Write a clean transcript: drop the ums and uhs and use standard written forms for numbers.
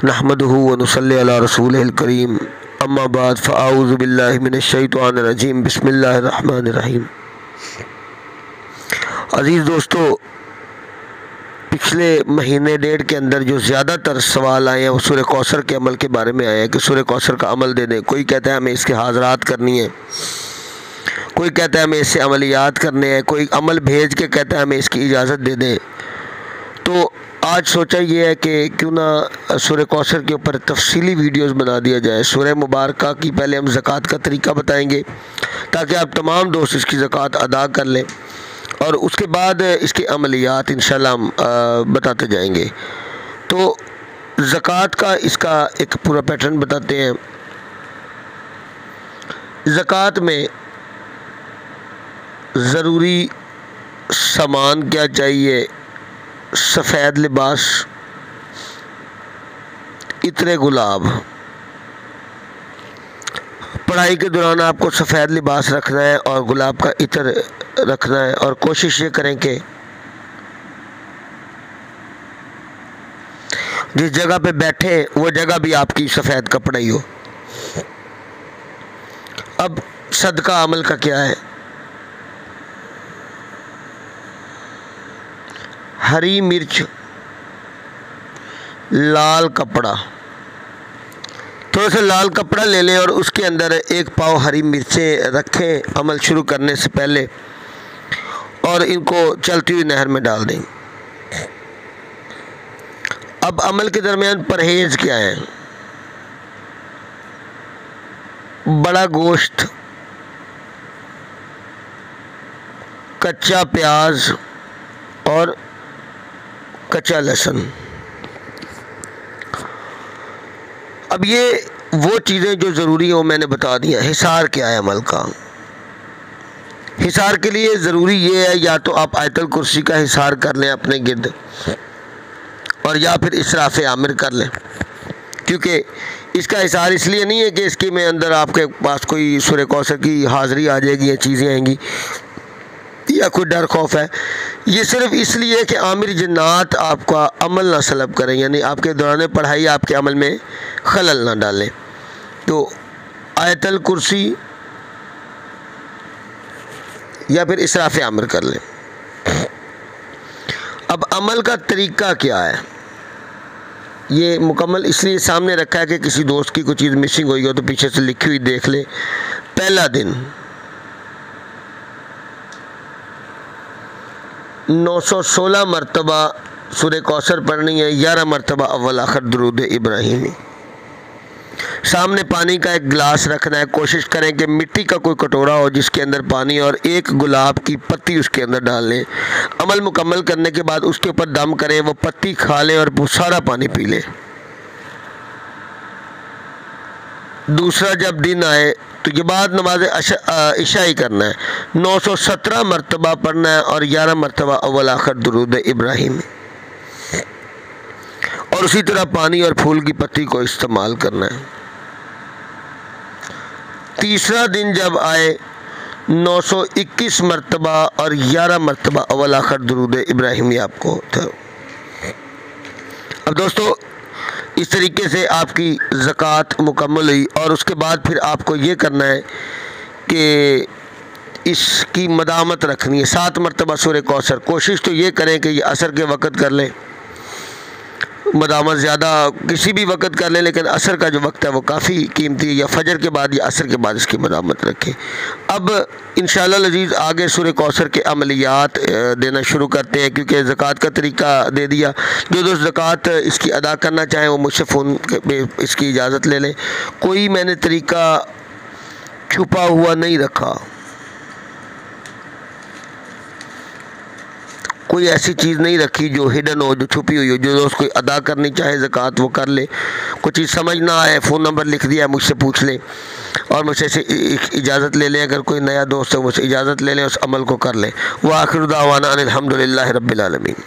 نحمدہ ونصلی علی رسولہ الکریم اما بعد فاعوذ باللہ من الشیطان الرجیم بسم اللہ الرحمن الرحیم۔ عزیز دوستو، پچھلے مہینے ڈیڑھ کے اندر جو زیادہ تر سوال آئے ہیں وہ سورہ کوثر کے عمل کے بارے میں آئے ہیں کہ سورہ کوثر کا عمل دے دیں۔ کوئی کہتا ہے ہمیں اس کے حاضرات کرنی ہے، کوئی کہتا ہے ہمیں اس سے عملیات کرنے ہیں، کوئی عمل بھیج کے کہتا ہے ہمیں اس کی اجازت دے دیں۔ تو آج سوچا یہ ہے کہ کیوں نہ سورہ کوثر کے اوپر تفصیلی ویڈیوز بنا دیا جائے۔ سورہ مبارکہ کی پہلے ہم زکوٰۃ کا طریقہ بتائیں گے تاکہ آپ تمام دوست اس کی زکوٰۃ ادا کر لیں، اور اس کے بعد اس کے عملیات انشاءاللہ ہم بتاتے جائیں گے۔ تو زکوٰۃ کا اس کا ایک پورا پیٹرن بتاتے ہیں۔ زکوٰۃ میں ضروری سامان کیا چاہیے؟ سفید لباس، عطر گلاب۔ پڑھائی کے دوران آپ کو سفید لباس رکھنا ہے اور گلاب کا عطر رکھنا ہے، اور کوشش یہ کریں کہ جس جگہ پہ بیٹھے وہ جگہ بھی آپ کی سفید کپڑا ہی ہو۔ اب صدقہ عمل کا کیا ہے؟ ہری مرچ، لال کپڑا، تھوڑا سا لال کپڑا لے لیں اور اس کے اندر ایک پاؤ ہری مرچیں رکھیں عمل شروع کرنے سے پہلے، اور ان کو چلتی ہوئی نہر میں ڈال دیں۔ اب عمل کے درمیان پرہیز کیا ہے؟ بڑا گوشت، کچا پیاز اور کچا لہسن۔ اب یہ وہ چیزیں جو ضروری ہیں وہ میں نے بتا دیا۔ حصار کیا ہے عمل کا؟ حصار کے لیے ضروری یہ ہے یا تو آپ آیت الکرسی کا حصار کر لیں اپنے گرد، اور یا پھر اسراف عامر کر لیں، کیونکہ اس کا حصار اس لیے نہیں ہے کہ اس کے میں اندر آپ کے پاس کوئی سورہ کوثر کی حاضری آ جائے گی یا چیزیں آئیں گی یا کوئی ڈر خوف ہے۔ یہ صرف اس لیے کہ عامر جنات آپ کا عمل نہ سلب کریں، یعنی آپ کے دوران پڑھائی آپ کے عمل میں خلل نہ ڈالیں۔ تو آیت الکرسی یا پھر اسراف عامر کر لیں۔ اب عمل کا طریقہ کیا ہے؟ یہ مکمل اس لیے سامنے رکھا ہے کہ کسی دوست کی کوئی چیز مسنگ ہوئی ہو تو پیچھے سے لکھی ہوئی دیکھ لیں۔ پہلا دن 916 مرتبہ سورہ کوثر پڑھنی ہے، 11 مرتبہ اول آخر درود ابراہیمی۔ سامنے پانی کا ایک گلاس رکھنا ہے، کوشش کریں کہ مٹی کا کوئی کٹورا ہو جس کے اندر پانی، اور ایک گلاب کی پتی اس کے اندر ڈال لیں۔ عمل مکمل کرنے کے بعد اس کے اوپر دم کریں، وہ پتی کھا لیں اور وہ سارا پانی پی لیں۔ دوسرا جب دن آئے تو یہ بعد نماز عشاء ہی کرنا ہے، 917 مرتبہ پڑھنا ہے اور 11 مرتبہ اول آخر درود ابراہیم، اور اسی طرح پانی اور پھول کی پتی کو استعمال کرنا ہے۔ تیسرا دن جب آئے 921 مرتبہ اور 11 مرتبہ اول آخر درود ابراہیمی آپ کو تھا۔ اب دوستو، اس طریقے سے آپ کی زکوٰۃ مکمل ہوئی، اور اس کے بعد پھر آپ کو یہ کرنا ہے کہ اس کی مدامت رکھنی ہے 7 مرتبہ سورہ کوثر۔ کوشش تو یہ کریں کہ یہ عصر کے وقت کر لیں، مدامت زیادہ کسی بھی وقت کر لیں، لیکن عصر کا جو وقت ہے وہ کافی قیمتی ہے، یا فجر کے بعد یا عصر کے بعد اس کی مدامت رکھیں۔ اب انشاءاللہ العزیز آگے سورہ کوثر کے عملیات دینا شروع کرتے ہیں، کیونکہ زکوٰۃ کا طریقہ دے دیا۔ جو دوست زکوٰۃ اس کی ادا کرنا چاہیں وہ مجھ سے فون پہ اس کی اجازت لے لیں۔ کوئی میں نے طریقہ چھپا ہوا نہیں رکھا، کوئی ایسی چیز نہیں رکھی جو ہڈن ہو، جو چھپی ہوئی ہو۔ جو دوست کوئی ادا کرنی چاہے زکوٰۃ وہ کر لے، کوئی چیز سمجھ نہ آئے فون نمبر لکھ دیا ہے، مجھ سے پوچھ لیں اور مجھ سے اجازت لے لیں۔ اگر کوئی نیا دوست ہے مجھ سے اجازت لے لیں، اس عمل کو کر لیں۔ وآخر دعوانا ان الحمد للہ رب العالمین۔